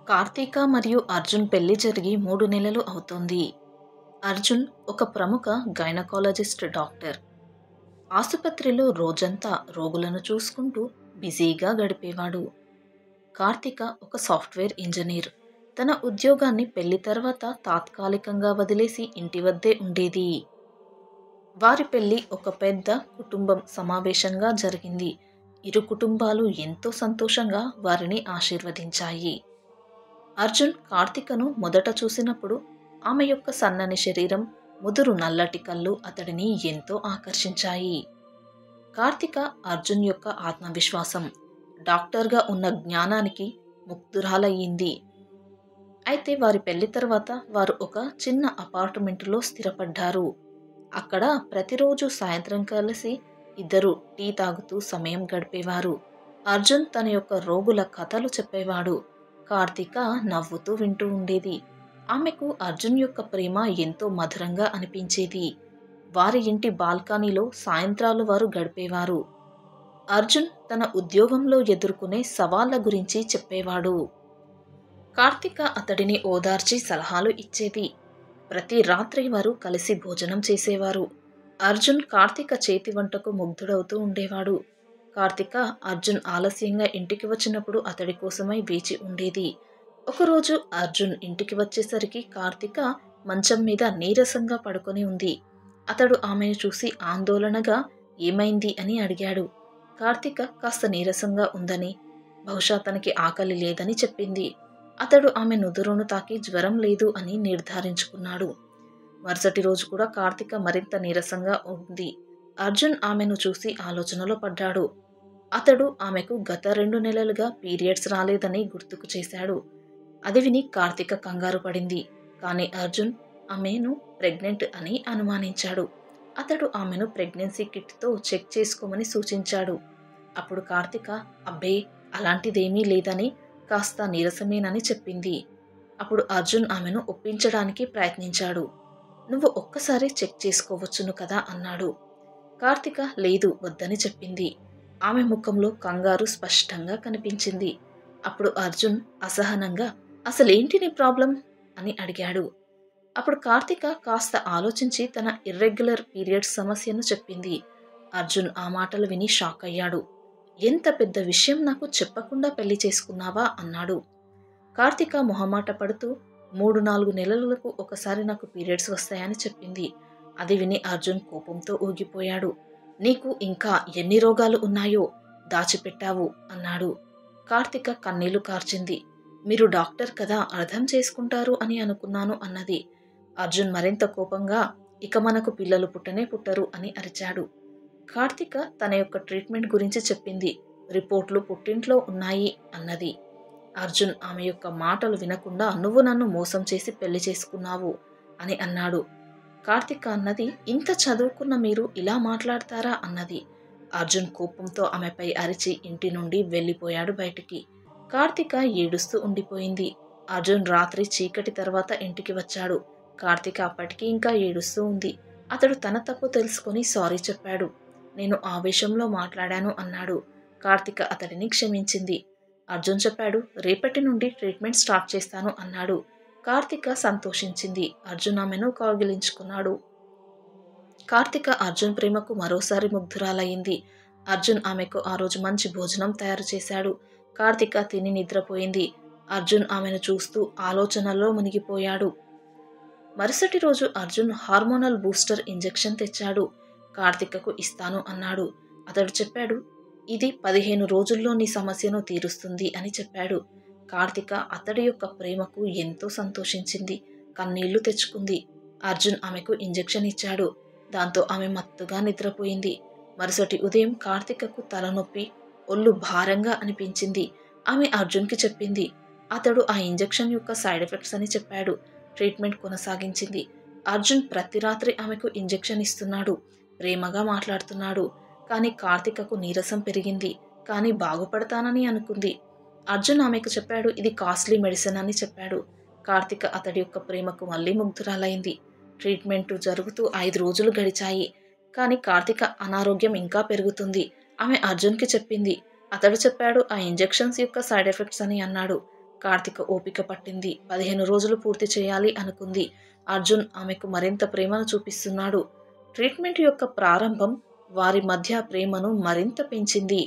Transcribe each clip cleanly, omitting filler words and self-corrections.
కార్తీక మరియు అర్జున్ పెళ్లి జరిగి 3 నెలలు అవుతోంది. అర్జున్ ఒక ప్రముఖ గైనకాలజిస్ట్ డాక్టర్. ఆసుపత్రిలో రోజంతా రోగులను చూసుకుంటూ బిజీగా గడిపేవాడు. కార్తీక ఒక సాఫ్ట్‌వేర్ ఇంజినీర్. తన ఉద్యోగాన్ని పెళ్లి తర్వాత తాత్కాలికంగా వదిలేసి ఇంటి వద్దే ఉండేది. వారి పెళ్లి ఒక పెద్ద కుటుంబం సమావేశంగా జరిగింది. ఇరు కుటుంబాలు ఎంతో సంతోషంగా వారిని ఆశీర్వదించాయి. అర్జున్ కార్తీకను మొదట చూసినప్పుడు ఆమె యొక్క సన్నని శరీరం, ముదురు నల్లటి కళ్ళు అతడిని ఎంతో ఆకర్షించాయి. కార్తీక అర్జున్ యొక్క ఆత్మవిశ్వాసం, డాక్టర్గా ఉన్న జ్ఞానానికి ముగ్ధురాలయ్యింది. అయితే వారి పెళ్లి తర్వాత వారు ఒక చిన్న అపార్ట్మెంటులో స్థిరపడ్డారు. అక్కడ ప్రతిరోజు సాయంత్రం కలిసి ఇద్దరు టీ తాగుతూ సమయం గడిపేవారు. అర్జున్ తన యొక్క రోగుల కథలు చెప్పేవాడు. కార్తీక నవ్వుతూ వింటూ ఉండేది. ఆమెకు అర్జున్ యొక్క ప్రేమ ఎంతో మధురంగా అనిపించేది. వారి ఇంటి బాల్కనీలో సాయంత్రాలు వారు గడిపేవారు. అర్జున్ తన ఉద్యోగంలో ఎదుర్కొనే సవాళ్ల గురించి చెప్పేవాడు. కార్తీక అతడిని ఓదార్చి సలహాలు ఇచ్చేది. ప్రతి రాత్రి వారు కలిసి భోజనం చేసేవారు. అర్జున్ కార్తీక చేతి వంటకు ముగ్ధుడవుతూ ఉండేవాడు. కార్తీక అర్జున్ ఆలస్యంగా ఇంటికి వచ్చినప్పుడు అతడి కోసమై వేచి ఉండేది. ఒకరోజు అర్జున్ ఇంటికి వచ్చేసరికి కార్తీక మంచం మీద నీరసంగా పడుకొని ఉంది. అతడు ఆమెను చూసి ఆందోళనగా ఏమైంది అని అడిగాడు. కార్తీక కాస్త నీరసంగా ఉందని, బహుశా తనకి ఆకలి లేదని చెప్పింది. అతడు ఆమె నుదురును తాకి జ్వరం లేదు అని నిర్ధారించుకున్నాడు. మరుసటి రోజు కూడా కార్తీక మరింత నీరసంగా ఉంది. అర్జున్ ఆమెను చూసి ఆలోచనలో పడ్డాడు. అతడు ఆమెకు గత 2 నెలలుగా పీరియడ్స్ రాలేదని గుర్తుకు చేశాడు. అది విని కార్తీక కంగారు పడింది. కానీ అర్జున్ ఆమెను ప్రెగ్నెంట్ అని అనుమానించాడు. అతడు ఆమెను ప్రెగ్నెన్సీ కిట్తో చెక్ చేసుకోమని సూచించాడు. అప్పుడు కార్తీక అబ్బే అలాంటిదేమీ లేదని, కాస్త నీరసమేనని చెప్పింది. అప్పుడు అర్జున్ ఆమెను ఒప్పించడానికి ప్రయత్నించాడు. నువ్వు ఒక్కసారి చెక్ చేసుకోవచ్చును కదా అన్నాడు. కార్తీక లేదు వద్దని చెప్పింది. ఆమె ముఖంలో కంగారు స్పష్టంగా కనిపించింది. అప్పుడు అర్జున్ అసహనంగా అసలేంటి నీ ప్రాబ్లం అని అడిగాడు. అప్పుడు కార్తీక కాస్త ఆలోచించి తన ఇర్రెగ్యులర్ పీరియడ్స్ సమస్యను చెప్పింది. అర్జున్ ఆ మాటలు విని షాక్ అయ్యాడు. ఎంత పెద్ద విషయం నాకు చెప్పకుండా పెళ్లి చేసుకున్నావా అన్నాడు. కార్తీక మొహమాట పడుతూ 3-4 నెలలకు ఒకసారి నాకు పీరియడ్స్ వస్తాయని చెప్పింది. అది విని అర్జున్ కోపంతో ఊగిపోయాడు. నీకు ఇంకా ఎన్ని రోగాలు ఉన్నాయో దాచిపెట్టావు అన్నాడు. కార్తీక కన్నీళ్లు కార్చింది. మీరు డాక్టర్ కదా, అర్థం చేసుకుంటారు అని అనుకున్నాను అన్నది. అర్జున్ మరింత కోపంగా ఇక మనకు పిల్లలు పుట్టనే పుట్టరు అని అరిచాడు. కార్తీక తన యొక్క ట్రీట్మెంట్ గురించి చెప్పింది. రిపోర్ట్లు పుట్టింట్లో ఉన్నాయి అన్నది. అర్జున్ ఆమె యొక్క మాటలు వినకుండా నువ్వు నన్ను మోసం చేసి పెళ్లి చేసుకున్నావు అని అన్నాడు. కార్తీక అన్నది ఇంత చదువుకున్న మీరు ఇలా మాట్లాడతారా అన్నది. అర్జున్ కోపంతో ఆమెపై అరిచి ఇంటి నుండి వెళ్ళిపోయాడు బయటికి. కార్తీక ఏడుస్తూ ఉండిపోయింది. అర్జున్ రాత్రి చీకటి తర్వాత ఇంటికి వచ్చాడు. కార్తీక అప్పటికి ఇంకా ఏడుస్తూ ఉంది. అతడు తన తప్పు తెలుసుకుని సారీ చెప్పాడు. నేను ఆవేశంలో మాట్లాడాను అన్నాడు. కార్తీక అతడిని క్షమించింది. అర్జున్ చెప్పాడు రేపటి నుండి ట్రీట్మెంట్ స్టార్ట్ చేస్తాను అన్నాడు. కార్తీక సంతోషించింది. అర్జున్ ఆమెను కౌగిలించుకున్నాడు. కార్తీక అర్జున్ ప్రేమకు మరోసారి ముగ్ధురాలయ్యింది. అర్జున్ ఆమెకు ఆ రోజు మంచి భోజనం తయారు చేశాడు. కార్తీక తిని నిద్రపోయింది. అర్జున్ ఆమెను చూస్తూ ఆలోచనల్లో మునిగిపోయాడు. మరుసటి రోజు అర్జున్ హార్మోనల్ బూస్టర్ ఇంజెక్షన్ తెచ్చాడు. కార్తీకకు ఇస్తాను అన్నాడు. అతడు చెప్పాడు ఇది 15 రోజుల్లో నీ సమస్యను తీరుస్తుంది అని చెప్పాడు. కార్తీక అతడి యొక్క ప్రేమకు ఎంతో సంతోషించింది. కన్నీళ్లు తెచ్చుకుంది. అర్జున్ ఆమెకు ఇంజెక్షన్ ఇచ్చాడు. దాంతో ఆమె మత్తుగా నిద్రపోయింది. మరుసటి ఉదయం కార్తీకకు తలనొప్పి, ఒళ్ళు భారంగా అనిపించింది. ఆమె అర్జున్కి చెప్పింది. అతడు ఆ ఇంజెక్షన్ యొక్క సైడ్ ఎఫెక్ట్స్ అని చెప్పాడు. ట్రీట్మెంట్ కొనసాగించింది. అర్జున్ ప్రతి రాత్రి ఆమెకు ఇంజెక్షన్ ఇస్తున్నాడు. ప్రేమగా మాట్లాడుతున్నాడు. కానీ కార్తీకకు నీరసం పెరిగింది. కానీ బాగుపడతానని అనుకుంది. అర్జున్ ఆమెకు చెప్పాడు ఇది కాస్ట్లీ మెడిసిన్ అని చెప్పాడు. కార్తీక అతడి యొక్క ప్రేమకు మళ్లీ ముగ్ధురాలైంది. ట్రీట్మెంట్ జరుగుతూ 5 రోజులు గడిచాయి. కానీ కార్తీక అనారోగ్యం ఇంకా పెరుగుతుంది. ఆమె అర్జున్కి చెప్పింది. అతడు చెప్పాడు ఆ ఇంజెక్షన్స్ యొక్క సైడ్ ఎఫెక్ట్స్ అని అన్నాడు. కార్తిక ఓపిక పట్టింది. 15 రోజులు పూర్తి చేయాలి అనుకుంది. అర్జున్ ఆమెకు మరింత ప్రేమను చూపిస్తున్నాడు. ట్రీట్మెంట్ యొక్క ప్రారంభం వారి మధ్య ప్రేమను మరింత పెంచింది.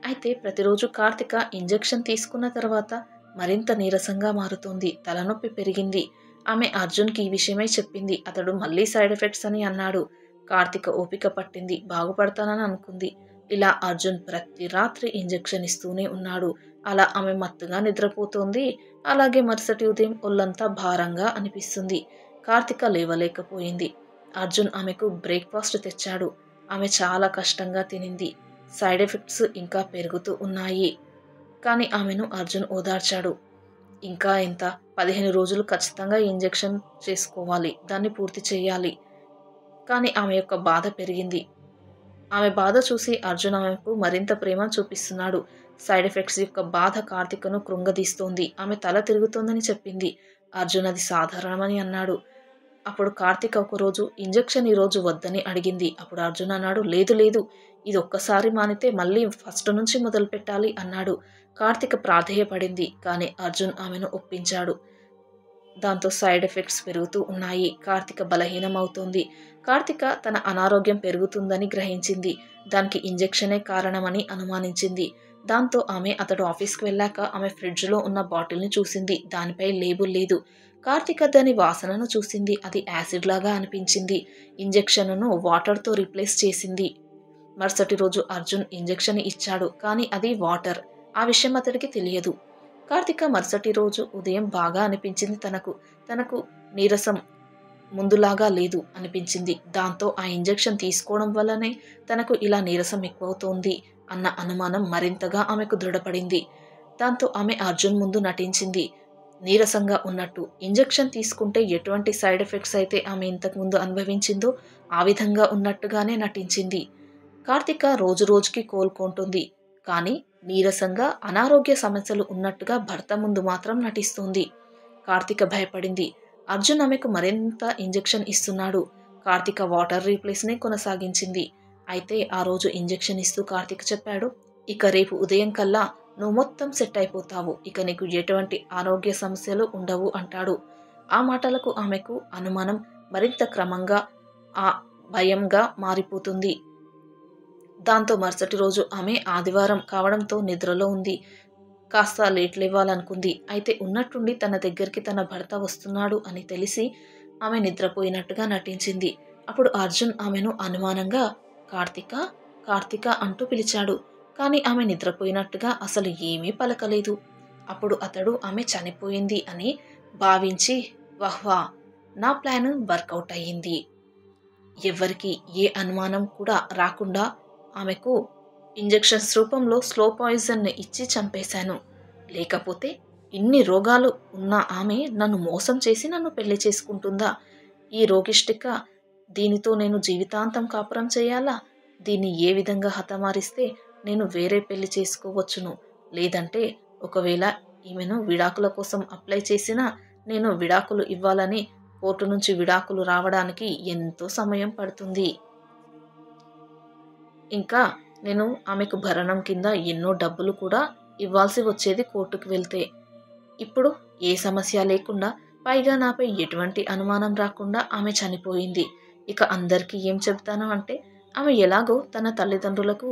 అయితే ప్రతిరోజు కార్తిక ఇంజెక్షన్ తీసుకున్న తర్వాత మరింత నీరసంగా మారుతోంది. తలనొప్పి పెరిగింది. ఆమె అర్జున్కి ఈ విషయమై చెప్పింది. అతడు మళ్ళీ సైడ్ ఎఫెక్ట్స్ అని అన్నాడు. కార్తిక ఓపిక పట్టింది. బాగుపడతానని అనుకుంది. ఇలా అర్జున్ ప్రతి రాత్రి ఇంజెక్షన్ ఇస్తూనే ఉన్నాడు. అలా ఆమె మత్తుగా నిద్రపోతోంది. అలాగే మరుసటి ఉదయం ఒళ్ళంతా భారంగా అనిపిస్తుంది. కార్తిక లేవలేకపోయింది. అర్జున్ ఆమెకు బ్రేక్ఫాస్ట్ తెచ్చాడు. ఆమె చాలా కష్టంగా తినింది. సైడ్ ఎఫెక్ట్స్ ఇంకా పెరుగుతూ ఉన్నాయి. కానీ ఆమెను అర్జున్ ఓదార్చాడు. ఇంకా ఎంత 15 రోజులు ఖచ్చితంగా ఇంజెక్షన్ చేసుకోవాలి. దాన్ని పూర్తి చేయాలి. కానీ ఆమె యొక్క బాధ పెరిగింది. ఆమె బాధ చూసి అర్జున్ ఆమెకు మరింత ప్రేమ చూపిస్తున్నాడు. సైడ్ ఎఫెక్ట్స్ యొక్క బాధ కార్తికను కృంగదీస్తోంది. ఆమె తల తిరుగుతోందని చెప్పింది. అర్జున్ అది సాధారణమని అన్నాడు. అప్పుడు కార్తిక ఒకరోజు ఇంజెక్షన్ ఈరోజు వద్దని అడిగింది. అప్పుడు అర్జున్ అన్నాడు, లేదు లేదు, ఇది ఒక్కసారి మానితే మళ్ళీ ఫస్ట్ నుంచి మొదలు పెట్టాలి అన్నాడు. కార్తిక ప్రాధేయపడింది. కానీ అర్జున్ ఆమెను ఒప్పించాడు. దాంతో సైడ్ ఎఫెక్ట్స్ పెరుగుతూ ఉన్నాయి. కార్తిక బలహీనమవుతోంది. కార్తిక తన అనారోగ్యం పెరుగుతుందని గ్రహించింది. దానికి ఇంజెక్షనే కారణమని అనుమానించింది. దాంతో ఆమె అతడు ఆఫీస్కి వెళ్ళాక ఆమె ఫ్రిడ్జ్లో ఉన్న బాటిల్ని చూసింది. దానిపై లేబుల్ లేదు. కార్తిక దాని వాసనను చూసింది. అది యాసిడ్ లాగా అనిపించింది. ఇంజెక్షన్ను వాటర్తో రీప్లేస్ చేసింది. మరుసటి రోజు అర్జున్ ఇంజెక్షన్ ఇచ్చాడు. కానీ అది వాటర్. ఆ విషయం అతడికి తెలియదు. కార్తిక మరుసటి రోజు ఉదయం బాగా అనిపించింది. తనకు నీరసం ముందులాగా లేదు అనిపించింది. దాంతో ఆ ఇంజెక్షన్ తీసుకోవడం వల్లనే తనకు ఇలా నీరసం ఎక్కువవుతోంది అన్న అనుమానం మరింతగా ఆమెకు దృఢపడింది. దాంతో ఆమె అర్జున్ ముందు నటించింది. నీరసంగా ఉన్నట్టు, ఇంజెక్షన్ తీసుకుంటే ఎటువంటి సైడ్ ఎఫెక్ట్స్ అయితే ఆమె ఇంతకుముందు అనుభవించిందో ఆ విధంగా ఉన్నట్టుగానే నటించింది. కార్తిక రోజురోజుకి కోలుకుంటుంది. కానీ నీరసంగా అనారోగ్య సమస్యలు ఉన్నట్టుగా భర్త ముందు మాత్రం నటిస్తోంది. కార్తిక భయపడింది. అర్జున్ ఆమెకు మరింత ఇంజెక్షన్ ఇస్తున్నాడు. కార్తిక వాటర్ రీప్లేస్నే కొనసాగించింది. అయితే ఆ రోజు ఇంజెక్షన్ ఇస్తూ కార్తిక్ చెప్పాడు, ఇక రేపు ఉదయం కల్లా నువ్వు మొత్తం సెట్ అయిపోతావు. ఇక నీకు ఎటువంటి ఆరోగ్య సమస్యలు ఉండవు అంటాడు. ఆ మాటలకు ఆమెకు అనుమానం మరింత క్రమంగా ఆ భయంగా మారిపోతుంది. దాంతో మరుసటి రోజు ఆమె ఆదివారం కావడంతో నిద్రలో ఉంది. కాస్త లేట్ లేవాలనుకుంది. అయితే ఉన్నట్టుండి తన దగ్గరికి తన భర్త వస్తున్నాడు అని తెలిసి ఆమె నిద్రపోయినట్టుగా నటించింది. అప్పుడు అర్జున్ ఆమెను అనుమానంగా కార్తిక కార్తిక అంటూ పిలిచాడు. కానీ ఆమె నిద్రపోయినట్టుగా అసలు ఏమీ పలకలేదు. అప్పుడు అతడు ఆమె చనిపోయింది అని భావించి, వహ్వా, నా ప్లాన్ వర్కౌట్ అయ్యింది. ఎవ్వరికి ఏ అనుమానం కూడా రాకుండా ఆమెకు ఇంజెక్షన్స్ రూపంలో స్లో పాయిజన్ ఇచ్చి చంపేశాను. లేకపోతే ఇన్ని రోగాలు ఉన్న ఆమె నన్ను మోసం చేసి నన్ను పెళ్లి చేసుకుంటుందా? ఈ రోగిష్టిక, దీనితో నేను జీవితాంతం కాపురం చేయాలా? దీన్ని ఏ విధంగా హతమారిస్తే నేను వేరే పెళ్లి చేసుకోవచ్చును. లేదంటే ఒకవేళ ఈమెను విడాకుల కోసం అప్లై చేసినా నేను విడాకులు ఇవ్వాలని కోర్టు నుంచి విడాకులు రావడానికి ఎంతో సమయం పడుతుంది. ఇంకా నేను ఆమెకు భరణం కింద ఎన్నో డబ్బులు కూడా ఇవ్వాల్సి వచ్చేది కోర్టుకు వెళ్తే. ఇప్పుడు ఏ సమస్య లేకుండా, పైగా నాపై ఎటువంటి అనుమానం రాకుండా ఆమె చనిపోయింది. ఇక అందరికీ ఏం చెబుతాను అంటే, ఆమె ఎలాగో తన తల్లిదండ్రులకు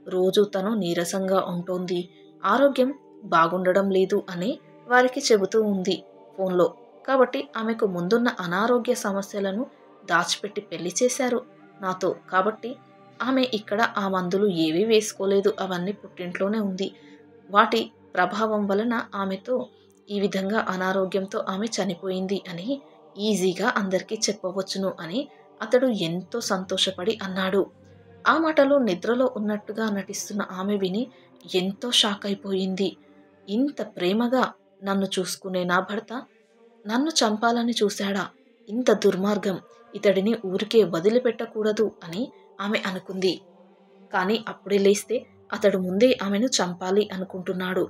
రోజు తను నీరసంగా ఉంటుంది, ఆరోగ్యం బాగుండడం లేదు అని వారికి చెబుతూ ఉంది ఫోన్లో. కాబట్టి ఆమెకు ముందున్న అనారోగ్య సమస్యలను దాచిపెట్టి పెళ్లి చేశారు నాతో. కాబట్టి ఆమె ఇక్కడ ఆ మందులు ఏవీ వేసుకోలేదు, అవన్నీ పుట్టింట్లోనే ఉంది. వాటి ప్రభావం వలన ఆమెతో ఈ విధంగా అనారోగ్యంతో ఆమె చనిపోయింది అని ఈజీగా అందరికీ చెప్పవచ్చును అని అతడు ఎంతో సంతోషపడి అన్నాడు. ఆ మాటలు నిద్రలో ఉన్నట్టుగా నటిస్తున్న ఆమె విని ఎంతో షాక్ అయిపోయింది. ఇంత ప్రేమగా నన్ను చూసుకునే నా భర్త నన్ను చంపాలని చూశాడా? ఇంత దుర్మార్గం! ఇతడిని ఊరికే వదిలిపెట్టకూడదు అని ఆమె అనుకుంది. కానీ అప్పుడే లేస్తే అతడు ముందే ఆమెను చంపాలి అనుకుంటున్నాడు.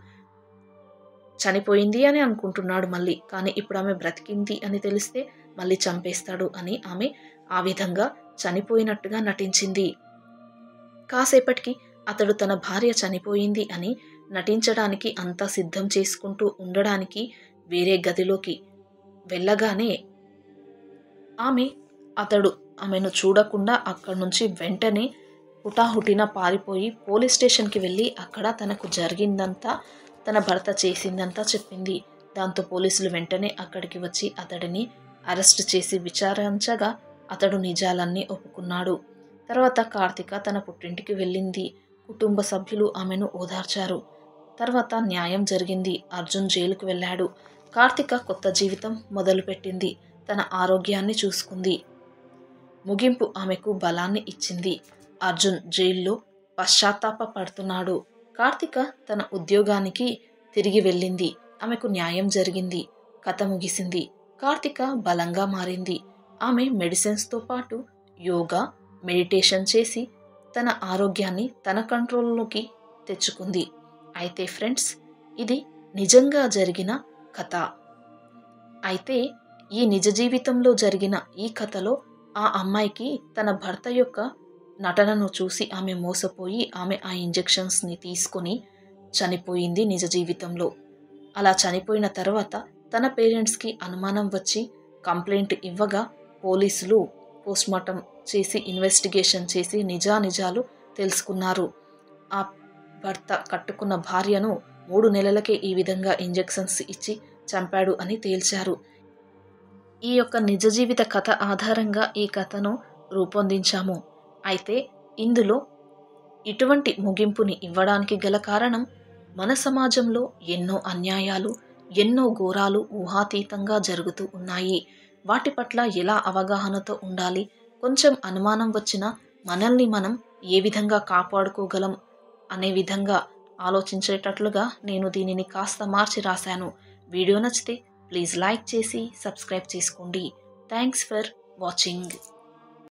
చనిపోయింది అని అనుకుంటున్నాడు మళ్ళీ. కానీ ఇప్పుడు ఆమె బ్రతికింది అని తెలిస్తే మళ్ళీ చంపేస్తాడు అని ఆమె ఆ విధంగా చనిపోయినట్టుగా నటించింది. కాసేపటికి అతడు తన భార్య చనిపోయింది అని నటించడానికి అంతా సిద్ధం చేసుకుంటూ ఉండడానికి వేరే గదిలోకి వెళ్ళగానే అతడు ఆమెను చూడకుండా అక్కడి నుంచి వెంటనే హుటాహుటిన పారిపోయి పోలీస్ స్టేషన్కి వెళ్ళి అక్కడ తనకు జరిగిందంతా, తన భర్త చేసిందంతా చెప్పింది. దాంతో పోలీసులు వెంటనే అక్కడికి వచ్చి అతడిని అరెస్ట్ చేసి విచారించగా అతడు నిజాలన్నీ ఒప్పుకున్నాడు. తర్వాత కార్తిక తన పుట్టింటికి వెళ్ళింది. కుటుంబ సభ్యులు ఆమెను ఓదార్చారు. తర్వాత న్యాయం జరిగింది. అర్జున్ జైలుకు వెళ్ళాడు. కార్తిక కొత్త జీవితం మొదలుపెట్టింది. తన ఆరోగ్యాన్ని చూసుకుంది. ముగింపు ఆమెకు బలాన్ని ఇచ్చింది. అర్జున్ జైల్లో పశ్చాత్తాప పడుతున్నాడు. కార్తిక తన ఉద్యోగానికి తిరిగి వెళ్ళింది. ఆమెకు న్యాయం జరిగింది. కథ ముగిసింది. కార్తిక బలంగా మారింది. ఆమె మెడిసిన్స్తో పాటు యోగా, మెడిటేషన్ చేసి తన ఆరోగ్యాన్ని తన కంట్రోల్లోకి తెచ్చుకుంది. అయితే ఫ్రెండ్స్, ఇది నిజంగా జరిగిన కథ. అయితే ఈ నిజ జీవితంలో జరిగిన ఈ కథలో ఆ అమ్మాయికి తన భర్త యొక్క నటనను చూసి ఆమె మోసపోయి ఆమె ఆ ఇంజెక్షన్స్ని తీసుకొని చనిపోయింది నిజ జీవితంలో. అలా చనిపోయిన తర్వాత తన పేరెంట్స్కి అనుమానం వచ్చి కంప్లైంట్ ఇవ్వగా పోలీసులు పోస్ట్మార్టం చేసి ఇన్వెస్టిగేషన్ చేసి నిజానిజాలు తెలుసుకున్నారు. ఆ భర్త కట్టుకున్న భార్యను 3 నెలలకే ఈ విధంగా ఇంజెక్షన్స్ ఇచ్చి చంపాడు అని తేల్చారు. ఈ యొక్క నిజ జీవిత కథ ఆధారంగా ఈ కథను రూపొందించాము. అయితే ఇందులో ఇటువంటి ముగింపుని ఇవ్వడానికి గల కారణం, మన సమాజంలో ఎన్నో అన్యాయాలు, ఎన్నో ఘోరాలు ఊహాతీతంగా జరుగుతూ ఉన్నాయి. వాటి పట్ల ఎలా అవగాహనతో ఉండాలి, కొంచెం అనుమానం వచ్చినా మనల్ని మనం ఏ విధంగా కాపాడుకోగలం అనే విధంగా ఆలోచించేటట్లుగా నేను దీనిని కాస్త మార్చి రాశాను. వీడియో నచ్చితే ప్లీజ్ లైక్ చేసి సబ్స్క్రైబ్ చేసుకోండి. Thanks for watching.